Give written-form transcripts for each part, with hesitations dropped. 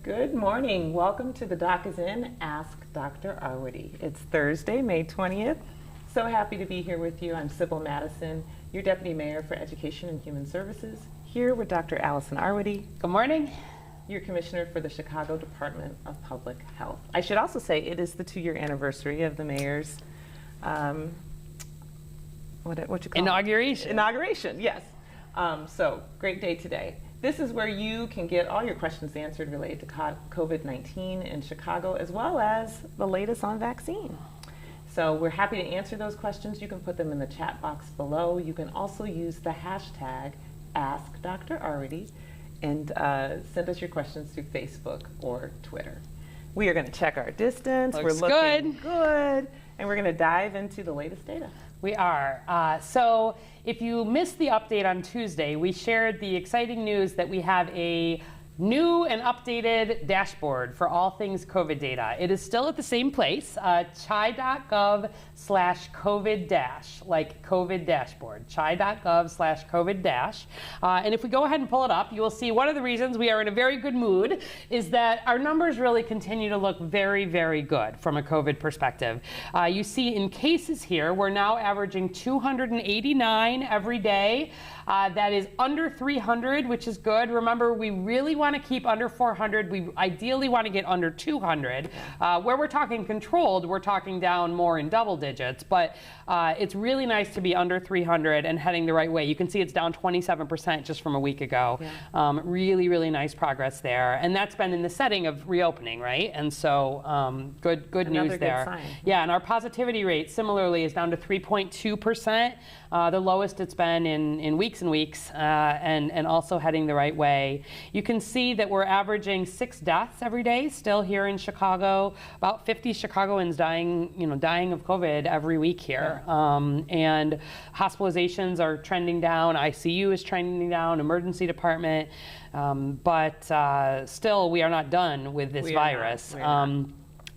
Good morning. Welcome to The Doc is In, Ask Dr. Arwady. It's Thursday, May 20th. So happy to be here with you. I'm Sybil Madison, your Deputy Mayor for Education and Human Services, here with Dr. Allison Arwady. Good morning. Your Commissioner for the Chicago Department of Public Health. I should also say it is the 2-year anniversary of the mayor's what you call Inauguration. Inauguration, yes. So great day today. This is where you can get all your questions answered related to COVID-19 in Chicago, as well as the latest on vaccine. So we're happy to answer those questions. You can put them in the chat box below. You can also use the hashtag AskDrArwady and send us your questions through Facebook or Twitter. We are going to check our distance. Looks we're looking good. And we're going to dive into the latest data. We are. So if you missed the update on Tuesday, we shared the exciting news that we have a new and updated dashboard for all things COVID data. It is still at the same place, chi.gov/COVID-, like COVID dashboard, chi.gov/COVID-. And if we go ahead and pull it up, you will see one of the reasons we are in a very good mood is that our numbers really continue to look very, very good from a COVID perspective. You see in cases here, we're now averaging 289 every day. That is under 300, which is good. Remember, we really want to keep under 400. We ideally want to get under 200. Where we're talking controlled, we're talking down more in double digits. But it's really nice to be under 300 and heading the right way. You can see it's down 27% just from a week ago. Yeah. Really, really nice progress there. And that's been in the setting of reopening, right? And so good news there. Good sign. Yeah, and our positivity rate similarly is down to 3.2%. The lowest it's been in weeks and weeks, and also heading the right way. You can see that we're averaging 6 deaths every day still here in Chicago. About 50 Chicagoans dying of COVID every week here. And hospitalizations are trending down. ICU is trending down. Emergency department. But still, we are not done with this virus.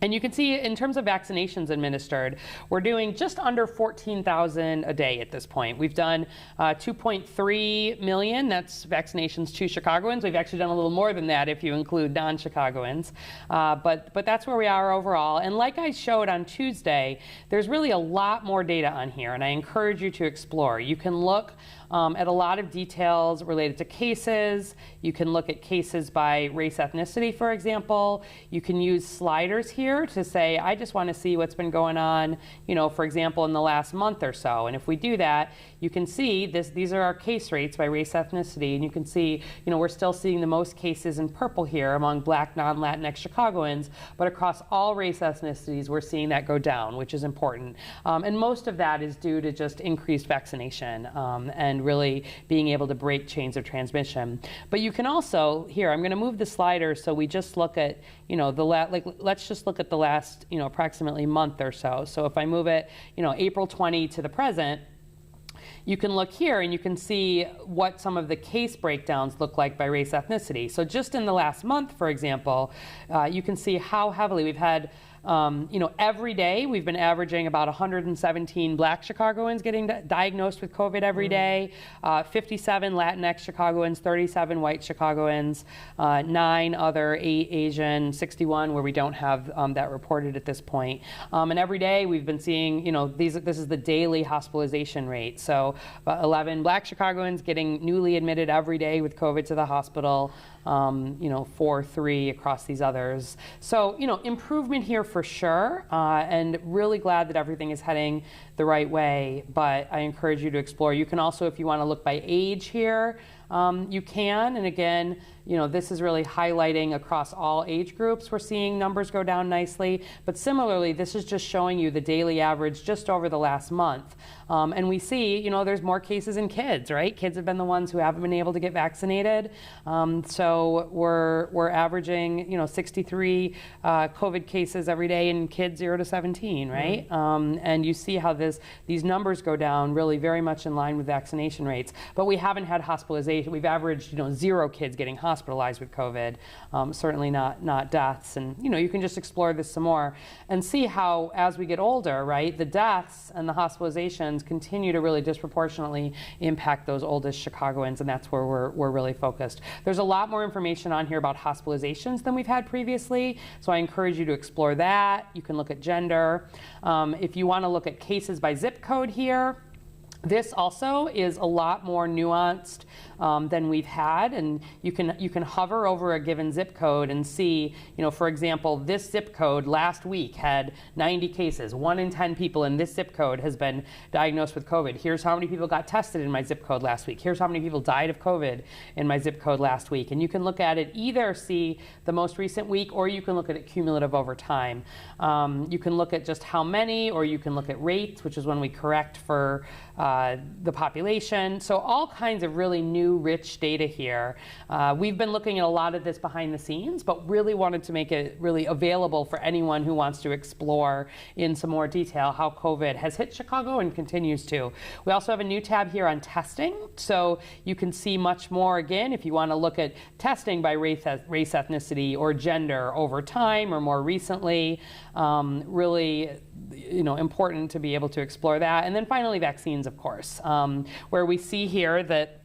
And you can see in terms of vaccinations administered, we're doing just under 14,000 a day at this point. We've done 2.3 million, that's vaccinations to Chicagoans. We've actually done a little more than that if you include non-Chicagoans. But that's where we are overall. And like I showed on Tuesday, there's really a lot more data on here, and I encourage you to explore. You can look at a lot of details related to cases. You can look at cases by race ethnicity, for example. You can use sliders here to say, I just want to see what's been going on, for example, in the last month or so. And if we do that, you can see these are our case rates by race ethnicity. And you can see, we're still seeing the most cases in purple here among Black, non-Latinx Chicagoans. But across all race ethnicities, we're seeing that go down, which is important. And most of that is due to just increased vaccination and really being able to break chains of transmission. But you can also, here, I'm going to move the slider so we just look at, let's just look at the last, approximately month or so. So if I move it, April 20 to the present, you can look here and you can see what some of the case breakdowns look like by race ethnicity. So just in the last month, for example, you can see how heavily we've had every day we've been averaging about 117 Black Chicagoans getting diagnosed with COVID every day, 57 Latinx Chicagoans, 37 white Chicagoans, 9 other, 8 Asian, 61 where we don't have that reported at this point. And every day we've been seeing, this is the daily hospitalization rate. So about 11 Black Chicagoans getting newly admitted every day with COVID to the hospital. 4, 3 across these others. So, improvement here for sure, and really glad that everything is heading the right way, but I encourage you to explore. You can also, if you want to look by age here, you can, and again, this is really highlighting across all age groups. We're seeing numbers go down nicely, but similarly, this is just showing you the daily average just over the last month. And we see, there's more cases in kids, right? Kids have been the ones who haven't been able to get vaccinated. So we're averaging, 63 COVID cases every day in kids 0 to 17, right? And you see how these numbers go down really very much in line with vaccination rates. But we haven't had hospitalizations hospitalization. We've averaged, 0 kids getting hospitalized with COVID, certainly not deaths. And, you can just explore this some more and see how, as we get older, right, the deaths and the hospitalizations continue to really disproportionately impact those oldest Chicagoans, and that's where we're really focused. There's a lot more information on here about hospitalizations than we've had previously, so I encourage you to explore that. You can look at gender. If you want to look at cases by zip code here, this also is a lot more nuanced than we've had, and you can hover over a given zip code and see, for example, this zip code last week had 90 cases. 1 in 10 people in this zip code has been diagnosed with COVID. Here's how many people got tested in my zip code last week. Here's how many people died of COVID in my zip code last week. And you can look at it, either see the most recent week, or you can look at it cumulative over time. You can look at just how many, or you can look at rates, which is when we correct for the population. So all kinds of really new, rich data here. We've been looking at a lot of this behind the scenes, but really wanted to make it really available for anyone who wants to explore in some more detail how COVID has hit Chicago and continues to. We also have a new tab here on testing, so you can see much more, again, if you want to look at testing by race, ethnicity, or gender over time or more recently. Really, important to be able to explore that. And then finally, vaccines, of course, where we see here that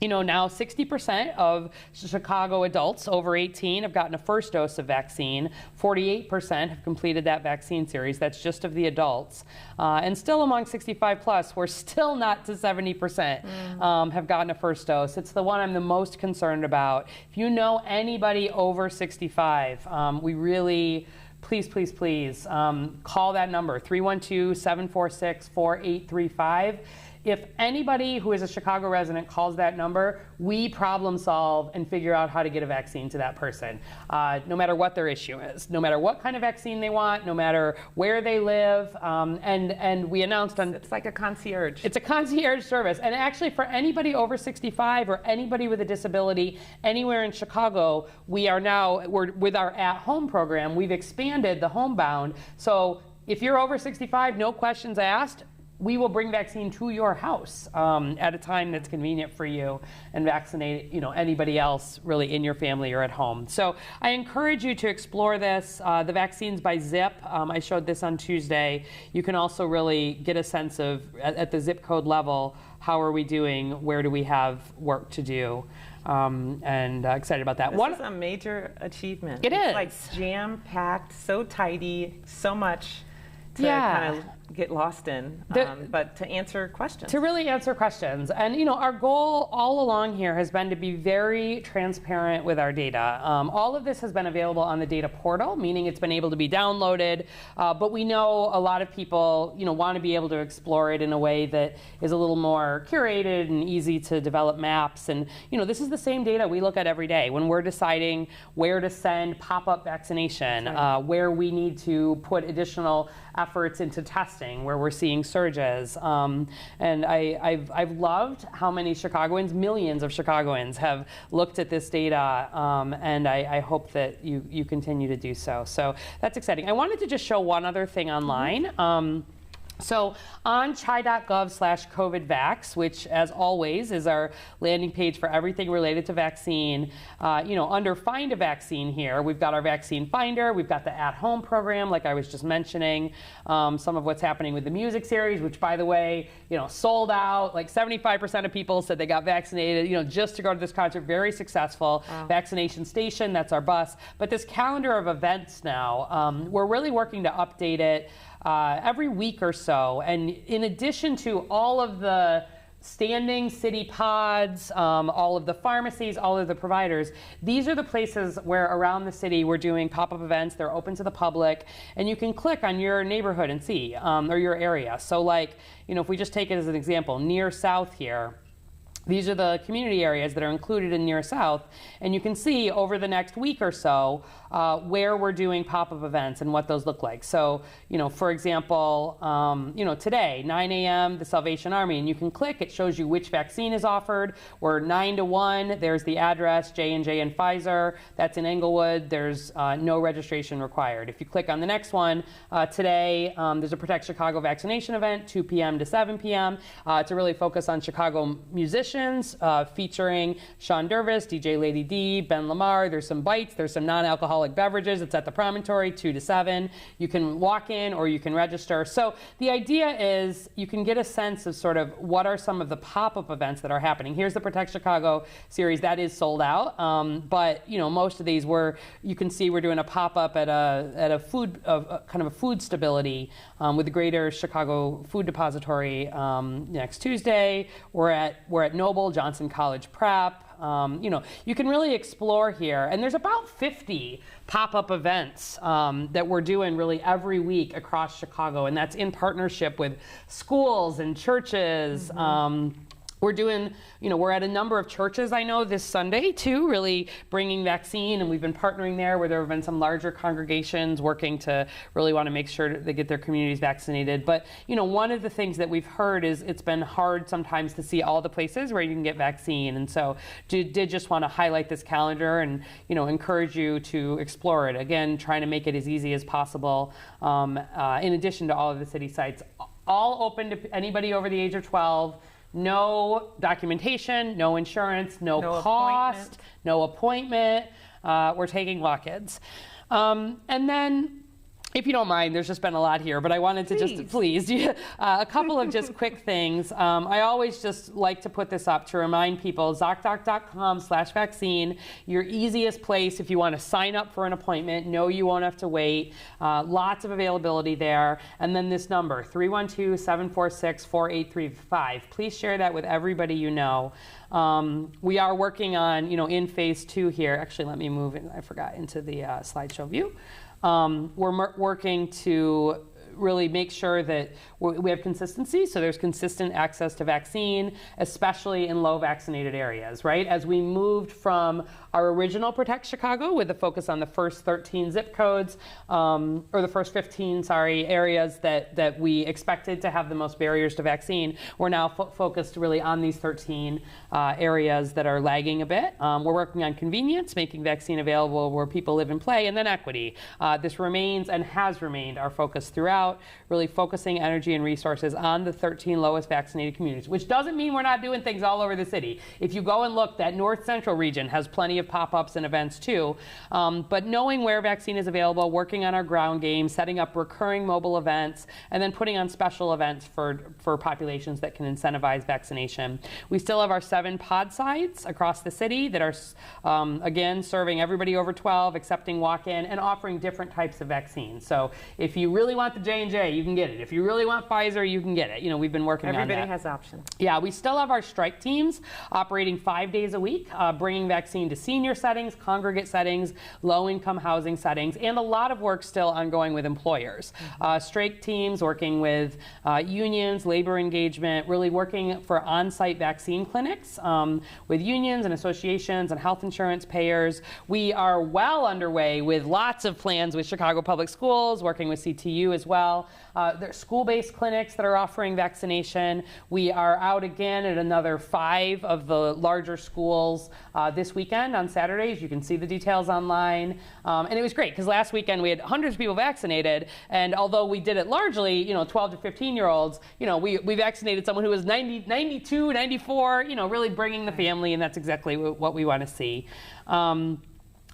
now 60% of Chicago adults over 18 have gotten a first dose of vaccine. 48% have completed that vaccine series. That's just of the adults. And still among 65 plus, we're still not to 70% have gotten a first dose. It's the one I'm the most concerned about. If you know anybody over 65, we really, please call that number, 312-746-4835. If anybody who is a Chicago resident calls that number, we problem solve and figure out how to get a vaccine to that person, no matter what their issue is, no matter what kind of vaccine they want, no matter where they live. And we announced on... It's like a concierge. It's a concierge service. And actually, for anybody over 65 or anybody with a disability anywhere in Chicago, we're with our at-home program, we've expanded the homebound. So if you're over 65, no questions asked, we will bring vaccine to your house at a time that's convenient for you and vaccinate anybody else really in your family or at home. So I encourage you to explore this. The vaccines by zip, I showed this on Tuesday. You can also really get a sense of, at the zip code level, how are we doing, where do we have work to do, and excited about that. This is a major achievement. It is. It's like jam-packed, so tidy, so much to kind of get lost in, but to answer questions. To really answer questions. And our goal all along here has been to be very transparent with our data. All of this has been available on the data portal, meaning it's been able to be downloaded, but we know a lot of people want to be able to explore it in a way that is a little more curated and easy to develop maps. And this is the same data we look at every day when we're deciding where to send pop-up vaccination, where we need to put additional efforts into testing, where we're seeing surges. And I've loved how many Chicagoans, millions of Chicagoans, have looked at this data, and I hope that you continue to do so. So that's exciting. I wanted to just show one other thing online. So on chi.gov/COVIDVax, which as always is our landing page for everything related to vaccine, under Find a Vaccine here, we've got our vaccine finder, we've got the at-home program, like I was just mentioning, some of what's happening with the music series, which by the way, sold out, like 75% of people said they got vaccinated, just to go to this concert, very successful. Wow. Vaccination Station, that's our bus. But this calendar of events now, we're really working to update it every week or so. And in addition to all of the standing city pods, all of the pharmacies, all of the providers, these are the places where around the city we're doing pop-up events. They're open to the public, and you can click on your neighborhood and see, or your area. So like, if we just take it as an example, near South here, these are the community areas that are included in Near South, and you can see over the next week or so where we're doing pop-up events and what those look like. So, for example, today, 9 a.m., the Salvation Army, and you can click, it shows you which vaccine is offered. We're 9 to 1, there's the address, J&J and Pfizer, that's in Englewood, there's no registration required. If you click on the next one, today, there's a Protect Chicago vaccination event, 2 p.m. to 7 p.m. To really focus on Chicago musicians celebrations featuring Sean Dervis, DJ Lady D, Ben Lamar. There's some bites, there's some non-alcoholic beverages. It's at the Promontory, 2 to 7. You can walk in or you can register. So the idea is you can get a sense of sort of what are some of the pop-up events that are happening. Here's the Protect Chicago series that is sold out, but most of these you can see we're doing a pop-up at a food kind of a food stability with the Greater Chicago Food Depository next Tuesday. We're at Noble Johnson College Prep. You can really explore here, and there's about 50 pop-up events that we're doing really every week across Chicago, and that's in partnership with schools and churches. We're doing, we're at a number of churches, I know, this Sunday, too, really bringing vaccine, and we've been partnering there where there have been some larger congregations working to really want to make sure they get their communities vaccinated. But, one of the things that we've heard is it's been hard sometimes to see all the places where you can get vaccine, and so did just want to highlight this calendar and, encourage you to explore it. Again, trying to make it as easy as possible, in addition to all of the city sites, all open to anybody over the age of 12. No documentation, no insurance, no cost, no appointment. We're taking walk-ins. And then, if you don't mind, there's just been a lot here, but I wanted to please, a couple of just quick things. I always just like to put this up to remind people, ZocDoc.com/vaccine, your easiest place if you want to sign up for an appointment. No, you won't have to wait. Lots of availability there. And then this number, 312-746-4835. Please share that with everybody you know. We are working on, in phase 2 here. Actually, let me move in. I forgot into the slideshow view. We're working to really make sure that we have consistency, so there's consistent access to vaccine, especially in low vaccinated areas, right? As we moved from our original Protect Chicago with a focus on the first 13 zip codes, or the first 15, areas that we expected to have the most barriers to vaccine, we're now focused really on these 13 areas that are lagging a bit. We're working on convenience, making vaccine available where people live and play, and then equity. This remains and has remained our focus throughout, really focusing energy and resources on the 13 lowest vaccinated communities, which doesn't mean we're not doing things all over the city. If you go and look, that North Central region has plenty of pop-ups and events too. But knowing where vaccine is available, working on our ground game, setting up recurring mobile events, and then putting on special events for populations that can incentivize vaccination. We still have our 7 pod sites across the city that are, again, serving everybody over 12, accepting walk-in, and offering different types of vaccines. So if you really want the J&J, you can get it. If you really want Pfizer, you can get it. We've been working on that. Everybody has options. Yeah, we still have our strike teams operating 5 days a week, bringing vaccine to senior settings, congregate settings, low-income housing settings, and a lot of work still ongoing with employers. Strike teams working with unions, labor engagement, really working for on-site vaccine clinics with unions and associations and health insurance payers. We are well underway with lots of plans with Chicago Public Schools, working with CTU as well. There are school-based clinics that are offering vaccination. We are out again at another 5 of the larger schools this weekend on Saturdays. You can see the details online. And it was great because last weekend we had hundreds of people vaccinated. And although we did it largely, 12 to 15-year-olds, we vaccinated someone who was 92, 94, really bringing the family. And that's exactly what we want to see.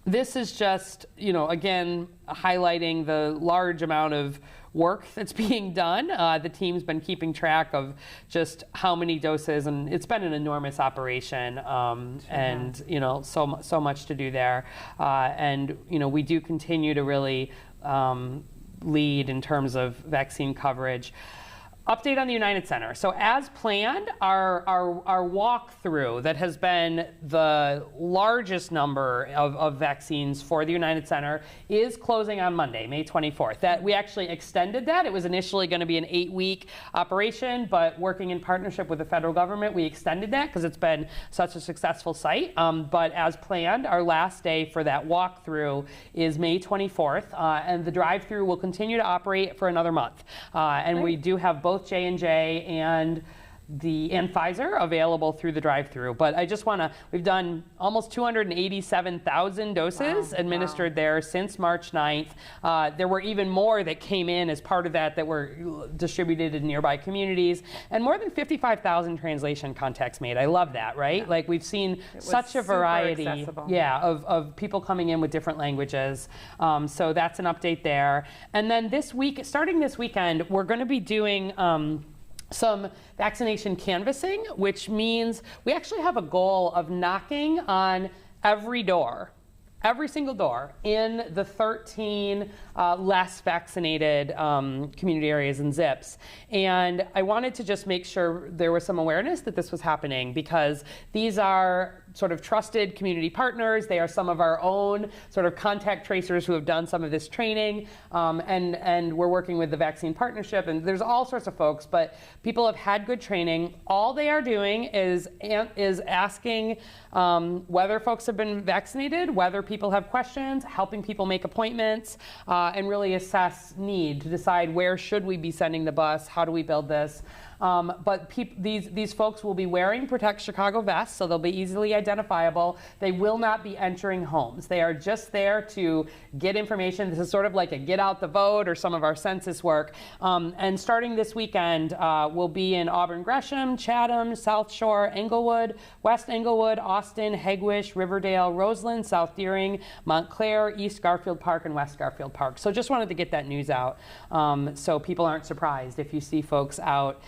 This is just, again, highlighting the large amount of work that's being done. The team's been keeping track of just how many doses, and it's been an enormous operation, and so much to do there. And we do continue to really lead in terms of vaccine coverage. Update on the United Center. So as planned, our walkthrough that has been the largest number of vaccines for the United Center is closing on Monday, May 24th. That we actually extended that. It was initially going to be an 8-week operation, but working in partnership with the federal government, we extended that because it's been such a successful site. But as planned, our last day for that walkthrough is May 24th, and the drive-through will continue to operate for another month. And we do have both J&J and and Pfizer available through the drive-through. But I just want to, we've done almost 287,000 doses administered there since March 9th. There were even more that came in as part of that were distributed in nearby communities, and more than 55,000 translation contacts made. I love that, right? Like we've seen such a variety of people coming in with different languages. So that's an update there. And then this week, starting this weekend, we're going to be doing some vaccination canvassing, which means we actually have a goal of knocking on every single door in the 13 less vaccinated community areas and zips. And I wanted to just make sure there was some awareness that this was happening, because these are sort of trusted community partners. They are some of our own sort of contact tracers who have done some of this training, and we're working with the Vaccine Partnership, and there's all sorts of folks, but people have had good training. All they are doing is asking whether folks have been vaccinated, whether people have questions, helping people make appointments, and really assess need to decide where should we be sending the bus, how do we build this. But these folks will be wearing Protect Chicago vests, so they'll be easily identifiable. They will not be entering homes. They are just there to get information. This is sort of like a get out the vote or some of our census work. And starting this weekend, we'll be in Auburn Gresham, Chatham, South Shore, Englewood, West Englewood, Austin, Hegewisch, Riverdale, Roseland, South Deering, Montclair, East Garfield Park, and West Garfield Park. So just wanted to get that news out so people aren't surprised if you see folks out.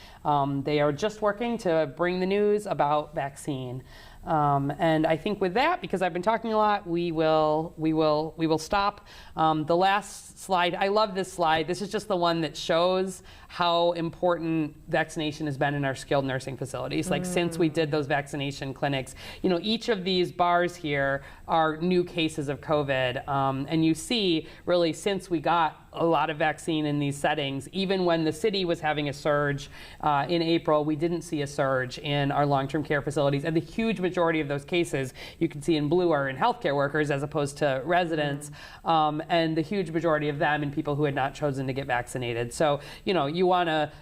They are just working to bring the news about vaccine. And I think with that, because I've been talking a lot, we will stop. The last slide, I love this slide. This is just the one that shows how important vaccination has been in our skilled nursing facilities. Like since we did those vaccination clinics, you know, each of these bars here are new cases of COVID. And you see really since we got a lot of vaccine in these settings, even when the city was having a surge in April, we didn't see a surge in our long-term care facilities. And the huge majority of those cases you can see in blue are in healthcare workers as opposed to residents, and the huge majority of them in people who had not chosen to get vaccinated. So, you know,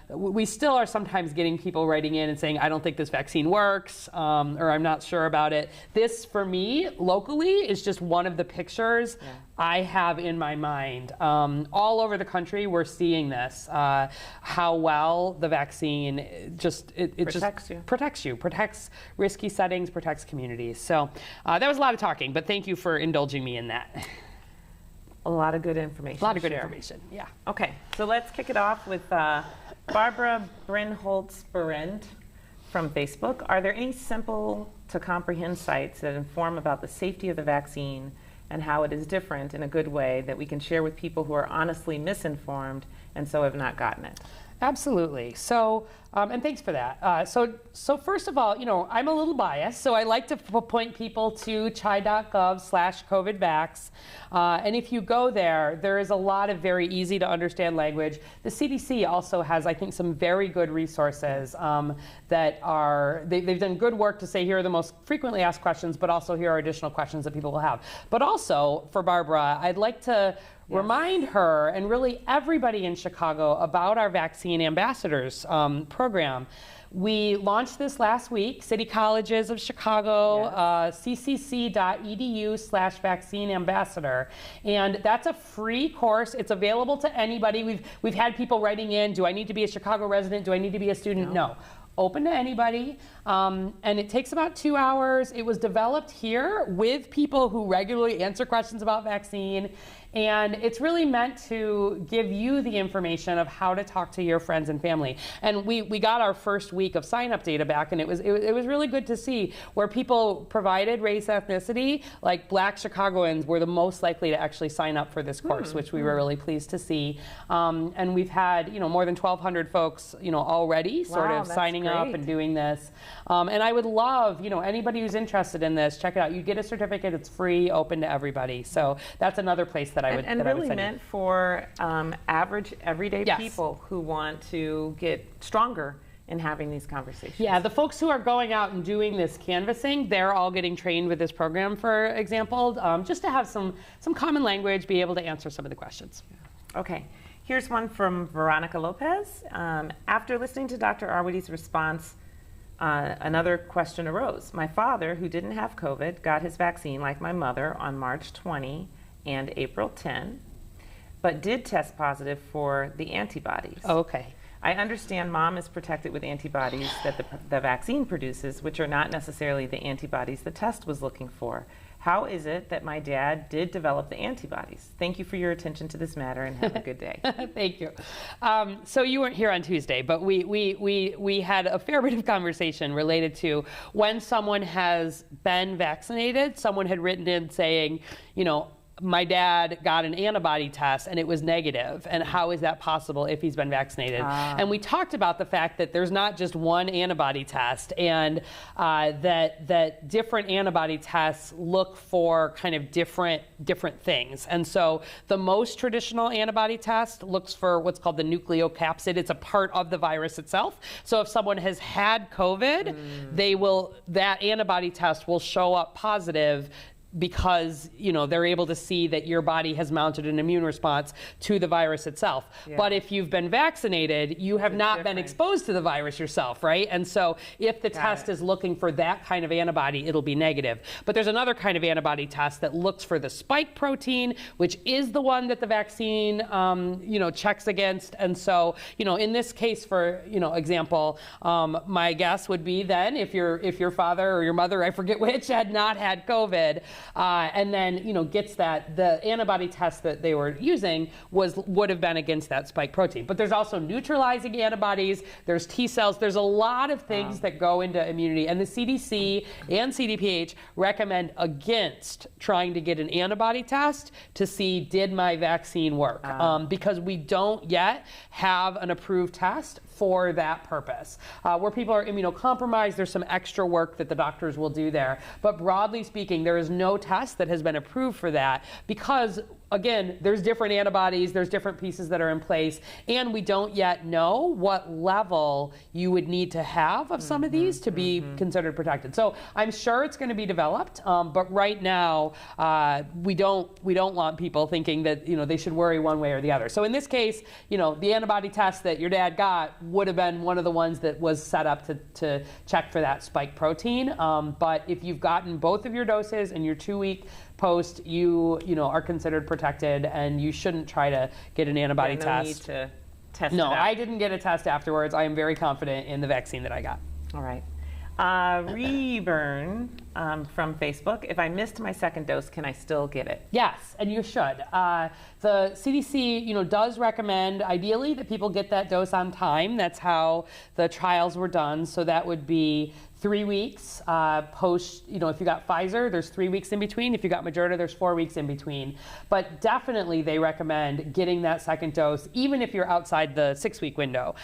we still are sometimes getting people writing in and saying, I don't think this vaccine works, or I'm not sure about it. This, for me, locally, is just one of the pictures I have in my mind. All over the country, we're seeing this, how well the vaccine protects you, protects risky settings, protects communities. So that was a lot of talking, but thank you for indulging me in that. A lot of good information. A lot of good information, yeah. Okay, so let's kick it off with Barbara Brinholtz-Berendt from Facebook. Are there any simple to comprehend sites that inform about the safety of the vaccine and how it is different in a good way that we can share with people who are honestly misinformed and so have not gotten it? Absolutely. So, and thanks for that. So first of all, you know, I'm a little biased, so I like to point people to chai.gov/COVIDvax. And if you go there, there is a lot of very easy to understand language. The CDC also has, I think, some very good resources that are, they've done good work to say here are the most frequently asked questions, but also here are additional questions that people will have. But also, for Barbara, I'd like to remind her and really everybody in Chicago about our Vaccine Ambassadors program. We launched this last week, City Colleges of Chicago, ccc.edu/vaccine ambassador. And that's a free course. It's available to anybody. We've had people writing in, do I need to be a Chicago resident? Do I need to be a student? No. Open to anybody, and it takes about 2 hours. It was developed here with people who regularly answer questions about vaccine, and it's really meant to give you the information of how to talk to your friends and family. And we got our first week of sign-up data back, and it was really good to see where people provided race, ethnicity, like Black Chicagoans were the most likely to actually sign up for this course, which we were really pleased to see. And we've had, you know, more than 1,200 folks, you know, already sort of signing up and doing this. And I would love, you know, anybody who's interested in this, check it out. You get a certificate, it's free, open to everybody. So that's another place that I would And really meant for average, everyday people who want to get stronger in having these conversations. Yeah, the folks who are going out and doing this canvassing, they're all getting trained with this program, for example, just to have some common language, be able to answer some of the questions. Okay, here's one from Veronica Lopez. After listening to Dr. Arwity's response Another question arose. My father, who didn't have COVID, got his vaccine like my mother on March 20 and April 10, but did test positive for the antibodies. Oh, okay. I understand mom is protected with antibodies that the vaccine produces, which are not necessarily the antibodies the test was looking for. How is it that my dad did develop the antibodies? Thank you for your attention to this matter and have a good day. Thank you. So you weren't here on Tuesday, but we had a fair bit of conversation related to when someone has been vaccinated. Someone had written in saying, you know, my dad got an antibody test and it was negative, and how is that possible if he's been vaccinated? And we talked about the fact that there's not just one antibody test, and that different antibody tests look for kind of different things. And so the most traditional antibody test looks for what's called the nucleocapsid. It's a part of the virus itself. So if someone has had COVID, that antibody test will show up positive because, you know, they're able to see that your body has mounted an immune response to the virus itself. Yeah. But if you've been vaccinated, you have not been exposed to the virus yourself, right? And so if the test is looking for that kind of antibody, it'll be negative. But there's another kind of antibody test that looks for the spike protein, which is the one that the vaccine, checks against. And so, you know, in this case, for, example, my guess would be then if your father or your mother, I forget which, had not had COVID, and then, gets that, the antibody test that they were using would have been against that spike protein. But there's also neutralizing antibodies, there's T cells, there's a lot of things that go into immunity. And the CDC and CDPH recommend against trying to get an antibody test to see, did my vaccine work? Because we don't yet have an approved test for that purpose. Where people are immunocompromised, there's some extra work that the doctors will do there. But broadly speaking, there is no test that has been approved for that because, again, there's different antibodies, there's different pieces that are in place, and we don't yet know what level you would need to have of some of these to be considered protected. So I'm sure it's going to be developed, but right now we don't want people thinking that they should worry one way or the other. So in this case, the antibody test that your dad got would have been one of the ones that was set up to check for that spike protein. But if you've gotten both of your doses and your 2-week post, you are considered protected, and you shouldn't try to get an antibody test. Need to test No, it out. I didn't get a test afterwards. I am very confident in the vaccine that I got. All right. Reburn from Facebook. If I missed my second dose, can I still get it? Yes, and you should. The CDC, does recommend ideally that people get that dose on time. That's how the trials were done. So that would be 3 weeks post, if you got Pfizer, there's 3 weeks in between. If you got Moderna, there's 4 weeks in between. But definitely they recommend getting that second dose, even if you're outside the 6-week window.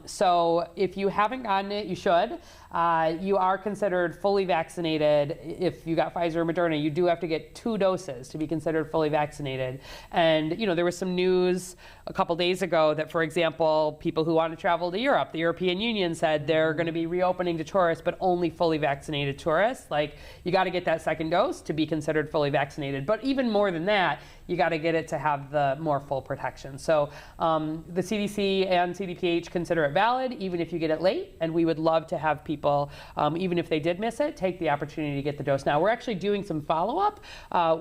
So if you haven't gotten it, you should. You are considered fully vaccinated. If you got Pfizer or Moderna, you do have to get 2 doses to be considered fully vaccinated. And, there was some news a couple days ago that, for example, people who want to travel to Europe, the European Union said they're going to be reopening to tourists, but only fully vaccinated tourists. Like, you got to get that second dose to be considered fully vaccinated. But even more than that, you got to get it to have the more full protection. So the CDC and CDPH consider it valid, even if you get it late. And we would love to have people, even if they did miss it, take the opportunity to get the dose. Now, we're actually doing some follow-up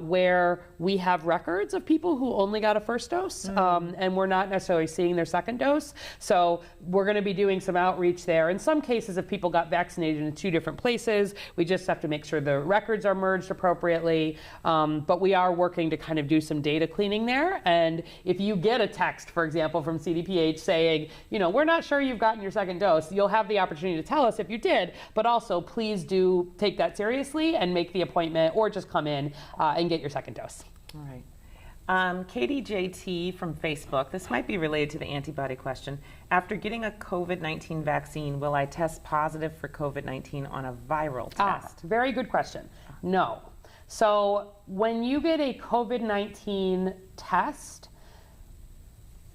where we have records of people who only got a first dose, and we're not necessarily seeing their second dose. So we're going to be doing some outreach there. In some cases, if people got vaccinated in 2 different places, we just have to make sure the records are merged appropriately. But we are working to kind of do some data cleaning there. And if you get a text, for example, from CDPH saying, we're not sure you've gotten your second dose, you'll have the opportunity to tell us if you did, but also please do take that seriously and make the appointment, or just come in and get your second dose. All right. Katie JT from Facebook, this might be related to the antibody question. After getting a COVID-19 vaccine, will I test positive for COVID-19 on a viral test? Very good question. No. So when you get a COVID-19 test,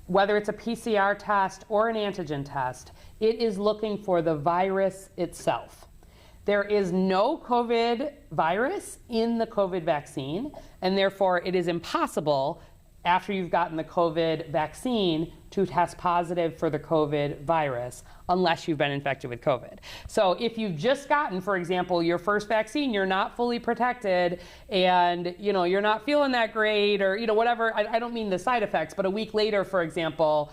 whether it's a PCR test or an antigen test, it is looking for the virus itself. There is no COVID virus in the COVID vaccine, and therefore it is impossible, after you've gotten the COVID vaccine, to test positive for the COVID virus unless you've been infected with COVID. So if you've just gotten, for example, your first vaccine, you're not fully protected and you're not feeling that great or whatever, I don't mean the side effects, but a week later, for example,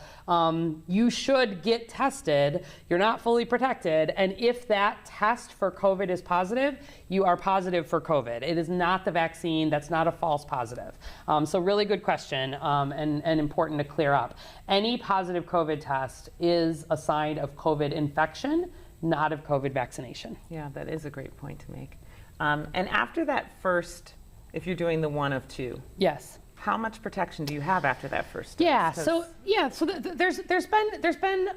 you should get tested. You're not fully protected. And if that test for COVID is positive, you are positive for COVID. It is not the vaccine. That's not a false positive. So really good question and important to clear up. Any positive COVID test is a sign of COVID infection, not of COVID vaccination. Yeah, that is a great point to make. And after that first, if you're doing the 1 of 2. Yes. How much protection do you have after that first dose? There's been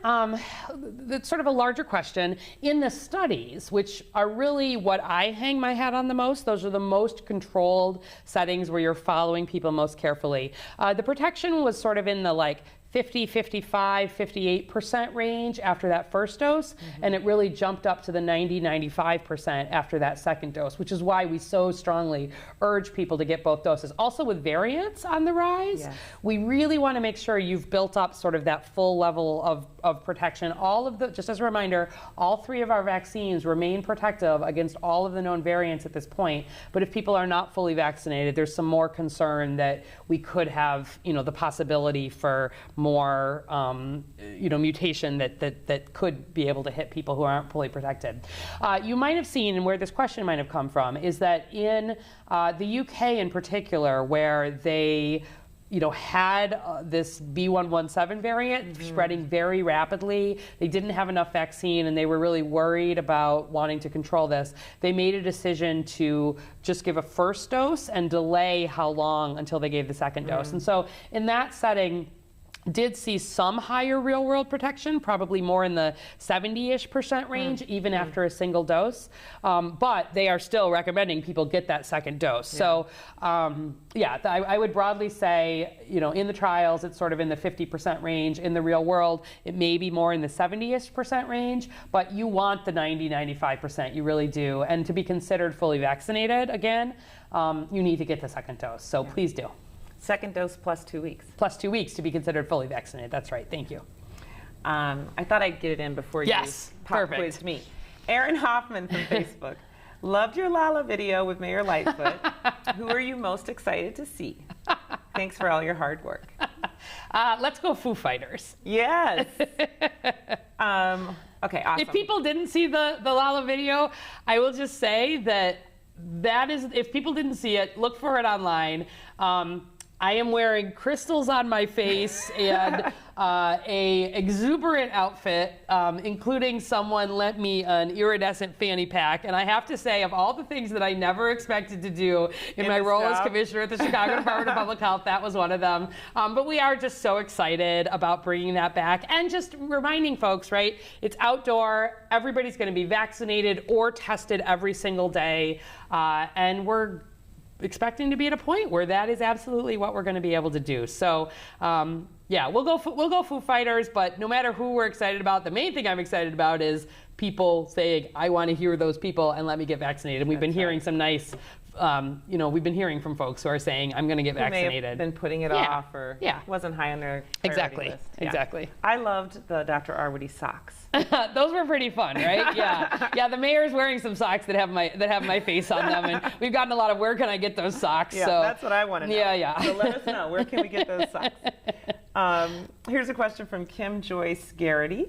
sort of a larger question in the studies, which are really what I hang my hat on the most. Those are the most controlled settings where you're following people most carefully. The protection was sort of in the 50, 55, 58% range after that first dose, and it really jumped up to the 90, 95% after that second dose, which is why we so strongly urge people to get both doses. Also with variants on the rise, we really want to make sure you've built up sort of that full level of protection. Just as a reminder, all 3 of our vaccines remain protective against all of the known variants at this point, but if people are not fully vaccinated, there's some more concern that we could have, the possibility for more, mutation that could be able to hit people who aren't fully protected. You might have seen, and where this question might have come from, is that in the UK in particular, where they had this B117 variant spreading very rapidly. They didn't have enough vaccine and they were really worried about wanting to control this. They made a decision to just give a first dose and delay how long until they gave the second dose. And so in that setting, did see some higher real world protection, probably more in the 70-ish% range, even after a single dose. But they are still recommending people get that second dose. So I would broadly say, in the trials, it's sort of in the 50% range. In the real world, it may be more in the 70-ish% range, but you want the 90, 95%, you really do. And to be considered fully vaccinated, again, you need to get the second dose. So please do. Second dose plus 2 weeks. Plus 2 weeks to be considered fully vaccinated. That's right. Thank you. I thought I'd get it in before you pop quizzed me. Aaron Hoffman from Facebook. Loved your Lala video with Mayor Lightfoot. Who are you most excited to see? Thanks for all your hard work. Let's go Foo Fighters. Yes. Okay, awesome. If people didn't see the Lala video, I will just say that is, if people didn't see it, look for it online. I am wearing crystals on my face and a exuberant outfit, including someone lent me an iridescent fanny pack. And I have to say, of all the things that I never expected to do in my role as commissioner at the Chicago Department of Public Health, that was one of them. But we are just so excited about bringing that back and just reminding folks, right? It's outdoor. Everybody's going to be vaccinated or tested every single day. And we're expecting to be at a point where that is absolutely what we're going to be able to do. So we'll go Foo Fighters, but no matter who we're excited about, the main thing I'm excited about is people saying, I want to hear those people and let me get vaccinated. And we've been hearing some nice, we've been hearing from folks who are saying, I'm going to get vaccinated. May have been putting it off or wasn't high on their priority list. Exactly. I loved the Dr. Arwoody socks. Those were pretty fun, right? Yeah. The mayor's wearing some socks that have my face on them, and we've gotten a lot of where can I get those socks? Yeah, so that's what I want to know. Yeah. So let us know, where can we get those socks? Here's a question from Kim Joyce Garrity.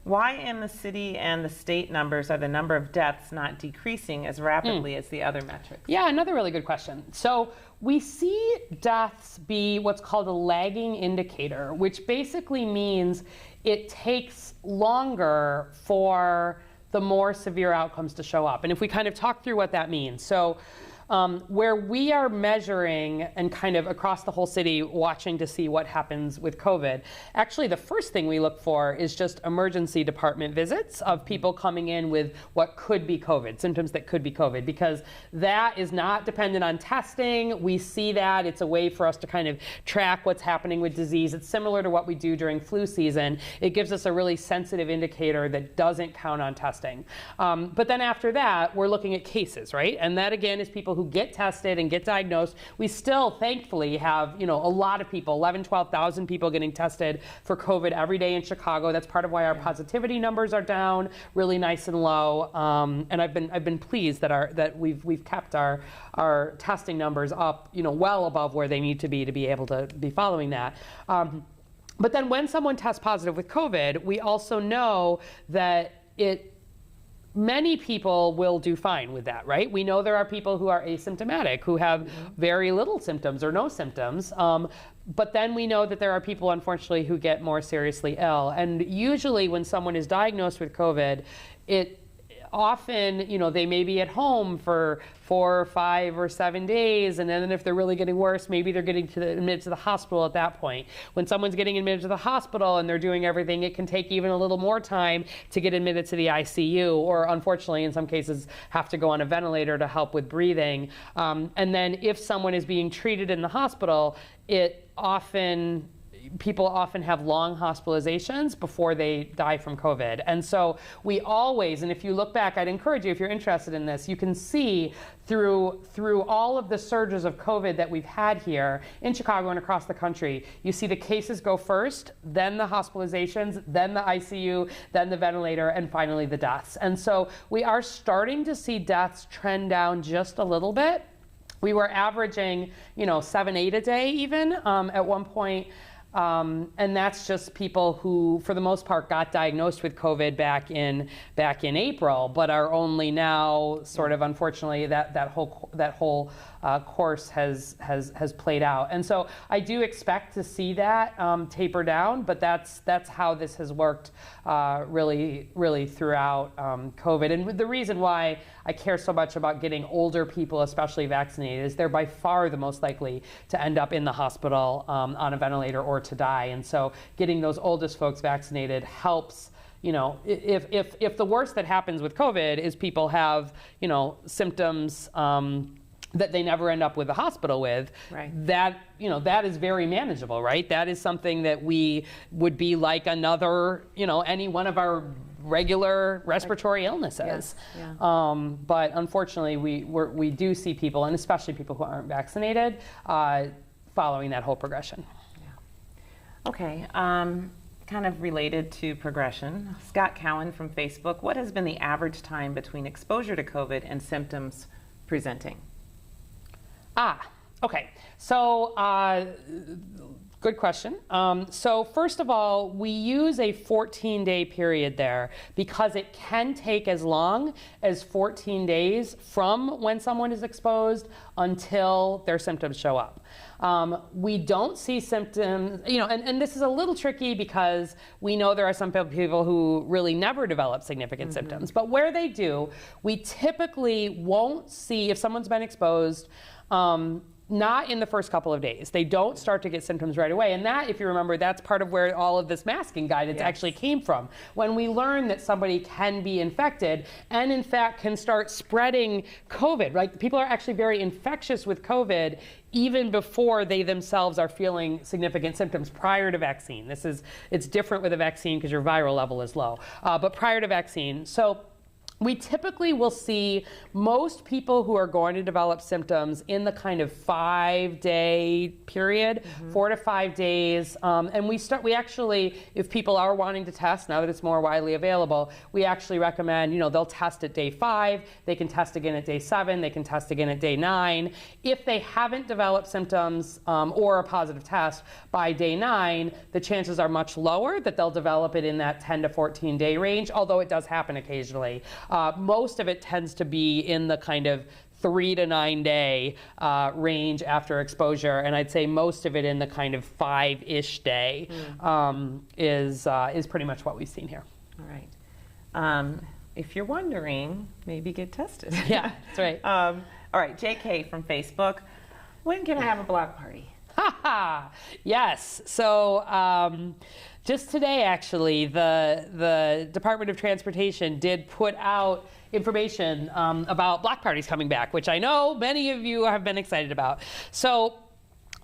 Why in the city and the state numbers are the number of deaths not decreasing as rapidly as the other metrics? Yeah, another really good question. So we see deaths be what's called a lagging indicator, which basically means it takes longer for the more severe outcomes to show up. And if we kind of talk through what that means. So where we are measuring and kind of across the whole city watching to see what happens with COVID, actually the first thing we look for is just emergency department visits of people coming in with what could be COVID, symptoms that could be COVID, because that is not dependent on testing. We see that. It's a way for us to kind of track what's happening with disease. It's similar to what we do during flu season. It gives us a really sensitive indicator that doesn't count on testing. But then after that, we're looking at cases, right? And that again is people people who get tested and get diagnosed. We still, thankfully, have, a lot of people, 11, 12,000 people getting tested for COVID every day in Chicago. That's part of why our positivity numbers are down, really nice and low. And I've been pleased that we've kept our testing numbers up, well above where they need to be able to be following that. But then when someone tests positive with COVID, we also know that many people will do fine with that, right? We know there are people who are asymptomatic, who have very little symptoms or no symptoms. But then we know that there are people, unfortunately, who get more seriously ill. And usually when someone is diagnosed with COVID, often, they may be at home for 4, 5, or 7 days, and then if they're really getting worse, maybe they're getting admitted to the hospital at that point. When someone's getting admitted to the hospital and they're doing everything, it can take even a little more time to get admitted to the ICU, or unfortunately, in some cases, have to go on a ventilator to help with breathing. And then if someone is being treated in the hospital, people often have long hospitalizations before they die from COVID. And so we always, and if you look back, I'd encourage you, if you're interested in this, you can see through all of the surges of COVID that we've had here in Chicago and across the country, you see the cases go first, then the hospitalizations, then the ICU, then the ventilator, and finally the deaths. And so we are starting to see deaths trend down just a little bit. We were averaging, 7, 8 a day even at one point. And that's just people who, for the most part, got diagnosed with COVID back in April, but are only now sort of, unfortunately, that whole course has played out. And so I do expect to see that taper down, but that's how this has worked really throughout COVID. And the reason why I care so much about getting older people, especially vaccinated, is they're by far the most likely to end up in the hospital on a ventilator or to die. And so getting those oldest folks vaccinated helps. If the worst that happens with COVID is people have, symptoms that they never end up with the hospital with, right, that is very manageable, right? That is something that we would be like another, any one of our regular respiratory illnesses. Yeah. But unfortunately, we do see people, and especially people who aren't vaccinated, following that whole progression. Yeah. Okay. Kind of related to progression, Scott Cowan from Facebook, what has been the average time between exposure to COVID and symptoms presenting? Okay. So, good question. So first of all, we use a 14-day period there because it can take as long as 14 days from when someone is exposed until their symptoms show up. We don't see symptoms, and this is a little tricky because we know there are some people who really never develop significant symptoms, but where they do, we typically won't see, if someone's been exposed, not in the first couple of days. They don't start to get symptoms right away. And that, if you remember, that's part of where all of this masking guidance actually came from. When we learn that somebody can be infected and in fact can start spreading COVID, right? People are actually very infectious with COVID even before they themselves are feeling significant symptoms prior to vaccine. It's different with a vaccine because your viral level is low, but prior to vaccine. So we typically will see most people who are going to develop symptoms in the kind of 5-day period, 4 to 5 days. And we actually, if people are wanting to test, now that it's more widely available, we actually recommend, they'll test at day 5, they can test again at day 7, they can test again at day 9. If they haven't developed symptoms or a positive test by day 9, the chances are much lower that they'll develop it in that 10 to 14 day range, although it does happen occasionally. Most of it tends to be in the kind of 3 to 9 day range after exposure, and I'd say most of it in the kind of 5-ish day is pretty much what we've seen here. All right. If you're wondering, maybe get tested. Yeah, that's right. All right, JK from Facebook, when can I have a block party? Yes. So just today, actually, the Department of Transportation did put out information about block parties coming back, which I know many of you have been excited about. So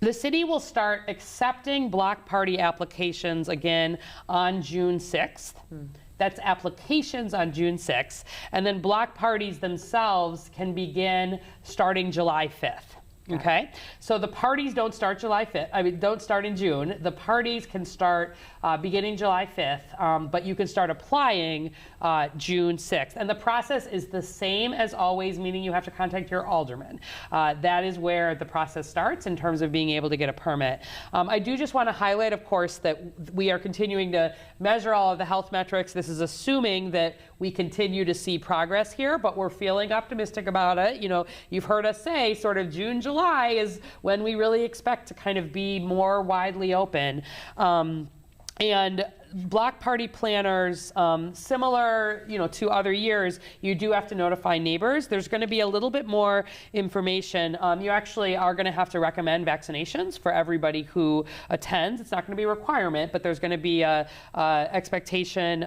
the city will start accepting block party applications again on June 6th. That's applications on June 6th. And then block parties themselves can begin starting July 5th. Okay, so the parties don't start July 5th. I mean, don't start in June. The parties can start beginning July 5th, but you can start applying June 6th. And the process is the same as always, meaning you have to contact your alderman. That is where the process starts in terms of being able to get a permit. I do just want to highlight, of course, that we are continuing to measure all of the health metrics. This is assuming that we continue to see progress here, but we're feeling optimistic about it. You know, you've heard us say sort of June, July is when we really expect to kind of be more widely open. And block party planners, similar, to other years, you do have to notify neighbors. There's going to be a little bit more information. You actually are going to have to recommend vaccinations for everybody who attends. It's not going to be a requirement, but there's going to be a expectation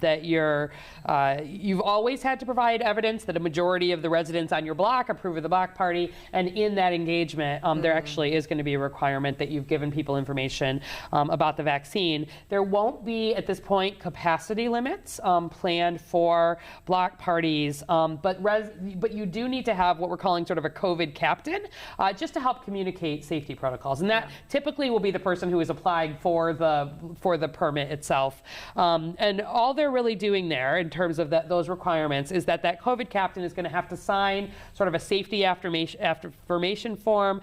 that you've always had to provide evidence that a majority of the residents on your block approve of the block party, and in that engagement, there actually is going to be a requirement that you've given people information about the vaccine. There won't be at this point capacity limits planned for block parties, but you do need to have what we're calling sort of a COVID captain, just to help communicate safety protocols, and that typically will be the person who is applying for the permit itself. And all they're really doing there in terms of those requirements is that COVID captain is going to have to sign sort of a safety affirmation form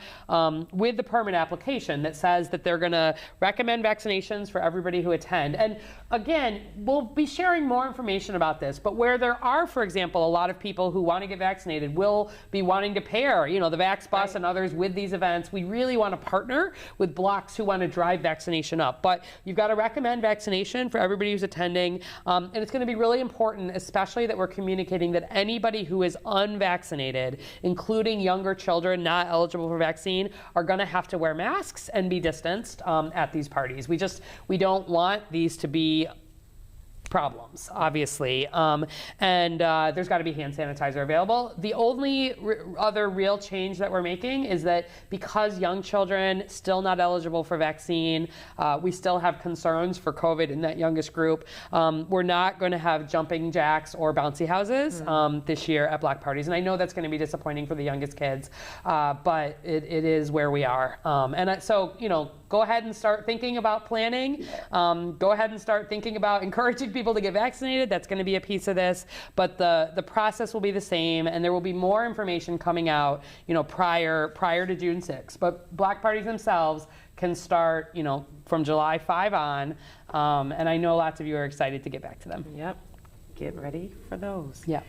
with the permit application that says that they're going to recommend vaccinations for everybody who attend. And again, we'll be sharing more information about this, but where there are, for example, a lot of people who want to get vaccinated, will be wanting to pair, the Vax Bus and others with these events. We really want to partner with blocks who want to drive vaccination up. But you've got to recommend vaccination for everybody who's attending. And it's going to be really important, especially that we're communicating that anybody who is unvaccinated, including younger children not eligible for vaccine, are going to have to wear masks and be distanced at these parties. We don't want these to be problems, obviously, and there's got to be hand sanitizer available. The only other real change that we're making is that because young children still not eligible for vaccine, we still have concerns for COVID in that youngest group. We're not going to have jumping jacks or bouncy houses this year at block parties, and I know that's going to be disappointing for the youngest kids, but it is where we are. So go ahead and start thinking about planning. Go ahead and start thinking about encouraging people to get vaccinated. That's going to be a piece of this, but the process will be the same, and there will be more information coming out, prior to June 6th. But block parties themselves can start, from July 5 on, and I know lots of you are excited to get back to them. Yep, get ready for those. Yeah.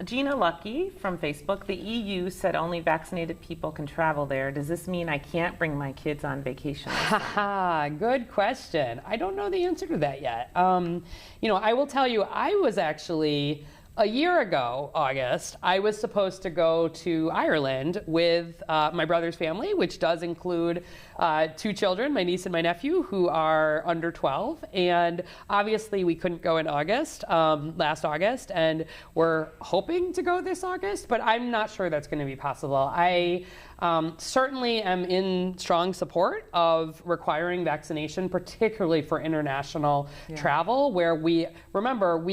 Gina Lucky from Facebook, the EU said only vaccinated people can travel there. Does this mean I can't bring my kids on vacation? Good question. I don't know the answer to that yet. I will tell you, I was actually, a year ago, August, I was supposed to go to Ireland with my brother's family, which does include 2 children, my niece and my nephew, who are under 12. And obviously we couldn't go in August, last August, and we're hoping to go this August, but I'm not sure that's going to be possible. I certainly am in strong support of requiring vaccination, particularly for international travel, where we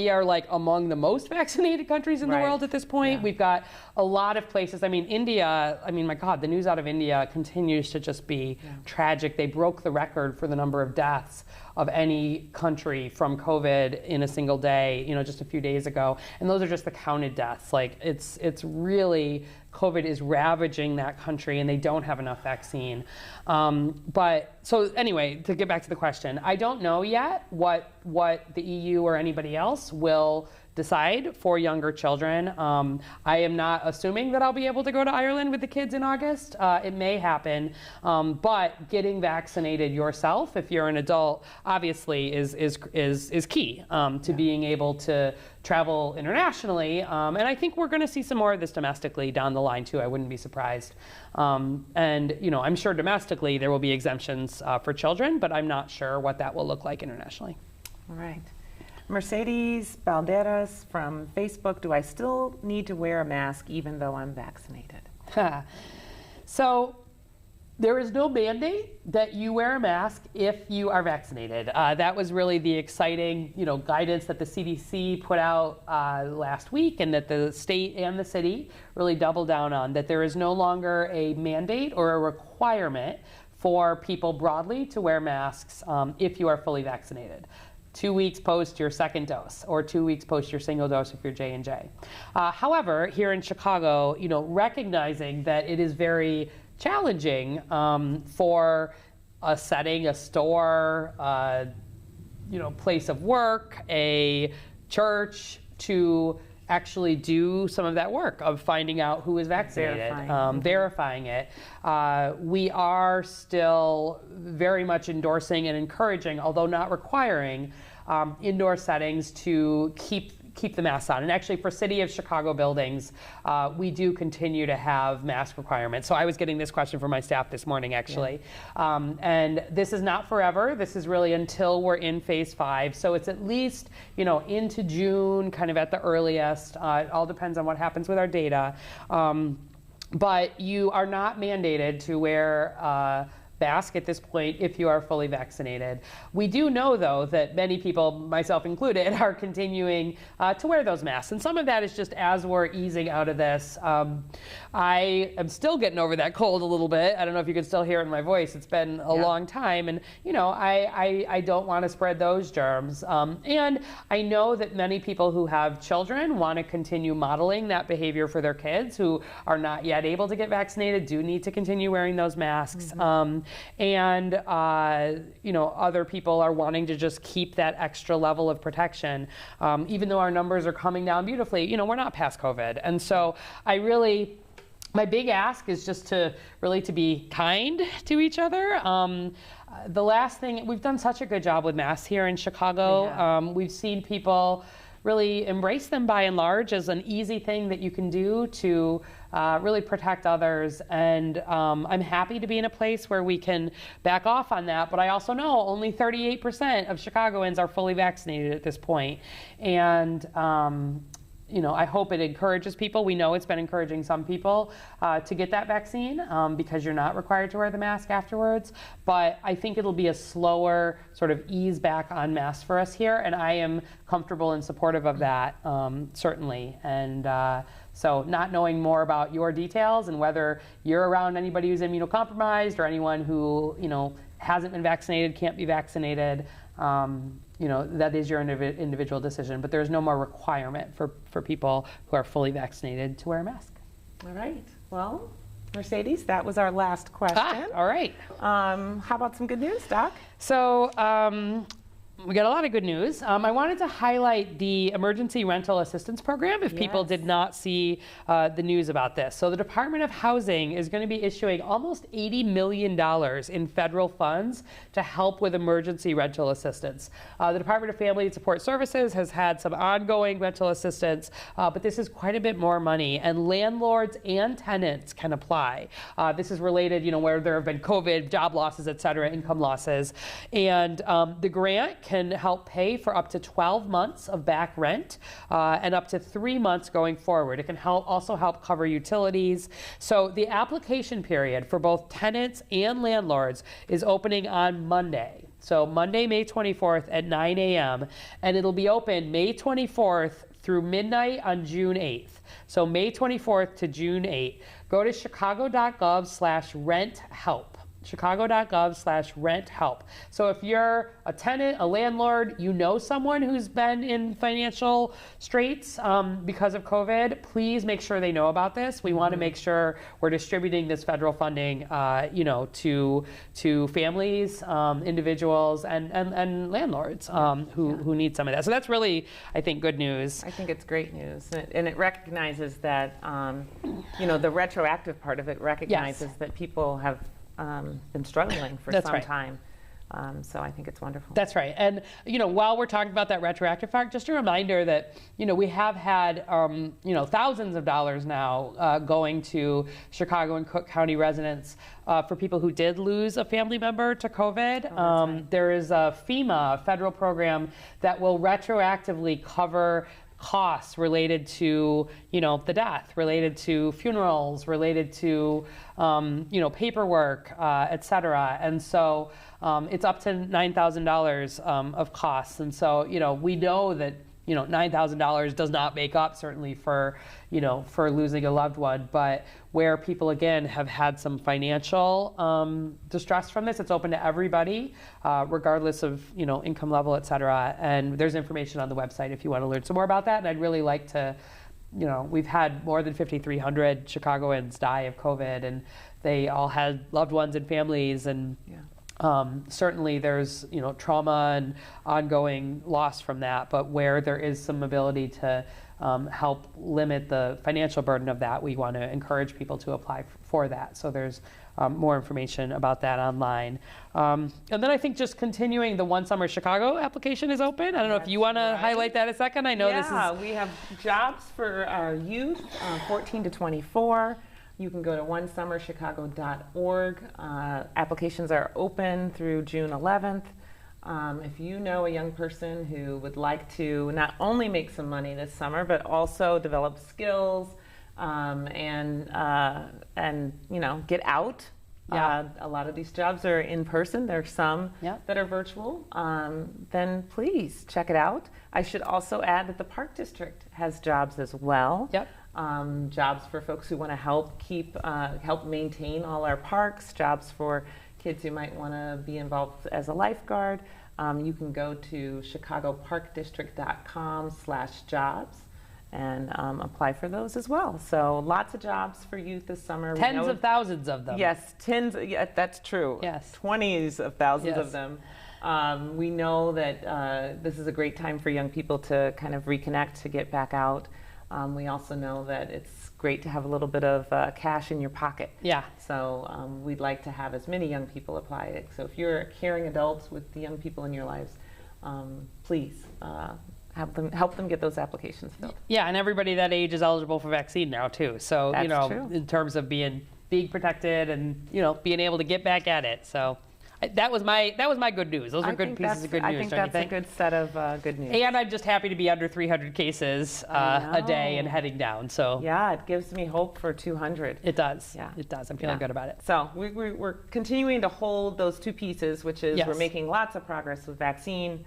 are like among the most vaccinated countries in the world at this point. Yeah. We've got a lot of places. India, my God, the news out of India continues to just be tragic. They broke the record for the number of deaths of any country from COVID in a single day, just a few days ago. And those are just the counted deaths. Like it's really, COVID is ravaging that country and they don't have enough vaccine. So anyway, to get back to the question, I don't know yet what the EU or anybody else will decide for younger children. I am not assuming that I'll be able to go to Ireland with the kids in August. It may happen, but getting vaccinated yourself, if you're an adult, obviously is key to being able to travel internationally. And I think we're going to see some more of this domestically down the line too. I wouldn't be surprised. And I'm sure domestically there will be exemptions for children, but I'm not sure what that will look like internationally. All right. Mercedes Balderas from Facebook, do I still need to wear a mask even though I'm vaccinated? So There is no mandate that you wear a mask if you are vaccinated. That was really the exciting, guidance that the CDC put out last week, and that the state and the city really doubled down on. That there is no longer a mandate or a requirement for people broadly to wear masks if you are fully vaccinated. 2 weeks post your second dose, or 2 weeks post your single dose if you're J&J. However, here in Chicago, recognizing that it is very challenging for a setting, a store, place of work, a church, to actually do some of that work of finding out who is vaccinated, verifying it. We are still very much endorsing and encouraging, although not requiring, indoor settings to keep the masks on. And actually, for City of Chicago buildings, we do continue to have mask requirements. So I was getting this question from my staff this morning, actually. Yeah. And this is not forever. This is really until we're in phase 5. So it's at least, into June, kind of at the earliest. It all depends on what happens with our data. But you are not mandated to wear mask at this point if you are fully vaccinated. We do know, though, that many people, myself included, are continuing to wear those masks. And some of that is just as we're easing out of this. I am still getting over that cold a little bit. I don't know if you can still hear it in my voice. It's been a long time. And, I don't want to spread those germs. And I know that many people who have children want to continue modeling that behavior for their kids who are not yet able to get vaccinated, do need to continue wearing those masks. Mm-hmm. And other people are wanting to just keep that extra level of protection. Even though our numbers are coming down beautifully, we're not past COVID. And so my big ask is just to be kind to each other. The last thing, we've done such a good job with masks here in Chicago. Yeah. We've seen people really embrace them by and large as an easy thing that you can do to really protect others. And I'm happy to be in a place where we can back off on that. But I also know only 38% of Chicagoans are fully vaccinated at this point. And I hope it encourages people. We know it's been encouraging some people to get that vaccine because you're not required to wear the mask afterwards. But I think it'll be a slower sort of ease back on masks for us here. And I am comfortable and supportive of that, certainly. And so not knowing more about your details and whether you're around anybody who's immunocompromised or anyone who, hasn't been vaccinated, can't be vaccinated, that is your individual decision, but there's no more requirement for people who are fully vaccinated to wear a mask. All right. Well, Mercedes, that was our last question. All right. How about some good news, Doc? So we got a lot of good news. I wanted to highlight the Emergency Rental Assistance Program if people did not see the news about this. So the Department of Housing is going to be issuing almost $80 million in federal funds to help with emergency rental assistance. The Department of Family and Support Services has had some ongoing rental assistance, but this is quite a bit more money, and landlords and tenants can apply. This is related, where there have been COVID, job losses, et cetera, income losses. And the grant can help pay for up to 12 months of back rent and up to 3 months going forward. It can also help cover utilities. So the application period for both tenants and landlords is opening on Monday. So Monday, May 24th at 9 a.m. And it'll be open May 24th through midnight on June 8th. So May 24th to June 8th. Go to chicago.gov/rent-help. chicago.gov/rent-help. So if you're a tenant, a landlord, someone who's been in financial straits because of COVID, please make sure they know about this. We want to make sure we're distributing this federal funding, to families, individuals, and landlords who need some of that. So that's really, I think, good news. I think it's great news, and it recognizes that, the retroactive part of it recognizes that people have been struggling for some time. So I think it's wonderful. That's right. And, while we're talking about that retroactive part, just a reminder that, we have had, thousands of dollars now going to Chicago and Cook County residents for people who did lose a family member to COVID. Right. There is a FEMA, federal program, that will retroactively cover costs related to, the death, related to funerals, related to, paperwork, et cetera. And so it's up to $9,000 of costs. And so, we know that $9,000 does not make up certainly for losing a loved one, but where people again have had some financial distress from this, it's open to everybody, regardless of income level, et cetera. And there's information on the website if you want to learn some more about that. And I'd really like to, we've had more than 5,300 Chicagoans die of COVID, and they all had loved ones and families, and certainly there's trauma and ongoing loss from that, but where there is some ability to help limit the financial burden of that, we want to encourage people to apply for that. So there's more information about that online. And then I think just continuing, the One Summer Chicago application is open. I don't know if you want to highlight that a second. I know this is... we have jobs for our youth, 14 to 24. You can go to onesummerchicago.org. Applications are open through June 11th. If you know a young person who would like to not only make some money this summer, but also develop skills and get out. A lot of these jobs are in person. There are some that are virtual. Then please check it out. I should also add that the Park District has jobs as well. Jobs for folks who want to help maintain all our parks, jobs for kids who might want to be involved as a lifeguard. You can go to chicagoparkdistrict.com/jobs and apply for those as well. So lots of jobs for youth this summer. Tens of thousands of them. Yes, that's true. Yes. 20s of thousands of them. We know that this is a great time for young people to kind of reconnect, to get back out. We also know that it's great to have a little bit of cash in your pocket. So we'd like to have as many young people apply. So if you're a caring adult with the young people in your lives, please help them get those applications filled. And everybody that age is eligible for vaccine now too. So that's true. In terms of being protected and being able to get back at it. So. That was my good news. Those were good pieces of good news. I think that's a good set of good news. And I'm just happy to be under 300 cases a day and heading down. So it gives me hope for 200. It does. It does. I'm feeling good about it. So we're continuing to hold those two pieces, which is we're making lots of progress with vaccine,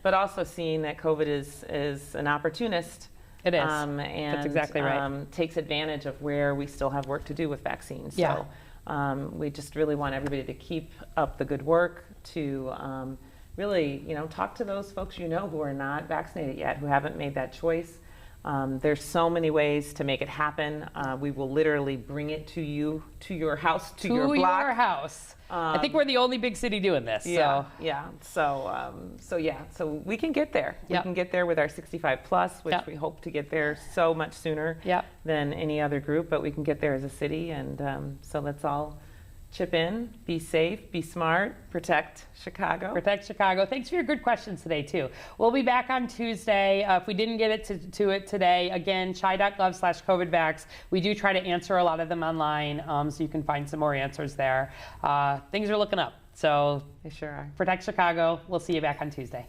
but also seeing that COVID is an opportunist. It is. And that's exactly right. Takes advantage of where we still have work to do with vaccines. So. We just really want everybody to keep up the good work, to really, talk to those folks who are not vaccinated yet, who haven't made that choice. There's so many ways to make it happen. We will literally bring it to you, to your house, to your block. To your house. I think we're the only big city doing this. So we can get there. We can get there with our 65 plus, which we hope to get there so much sooner than any other group, but we can get there as a city. And so let's all chip in, be safe, be smart, protect Chicago. Protect Chicago. Thanks for your good questions today, too. We'll be back on Tuesday. If we didn't get to it today, again, chi.gov/COVIDvax. We do try to answer a lot of them online, so you can find some more answers there. Things are looking up. So they sure are. Protect Chicago. We'll see you back on Tuesday.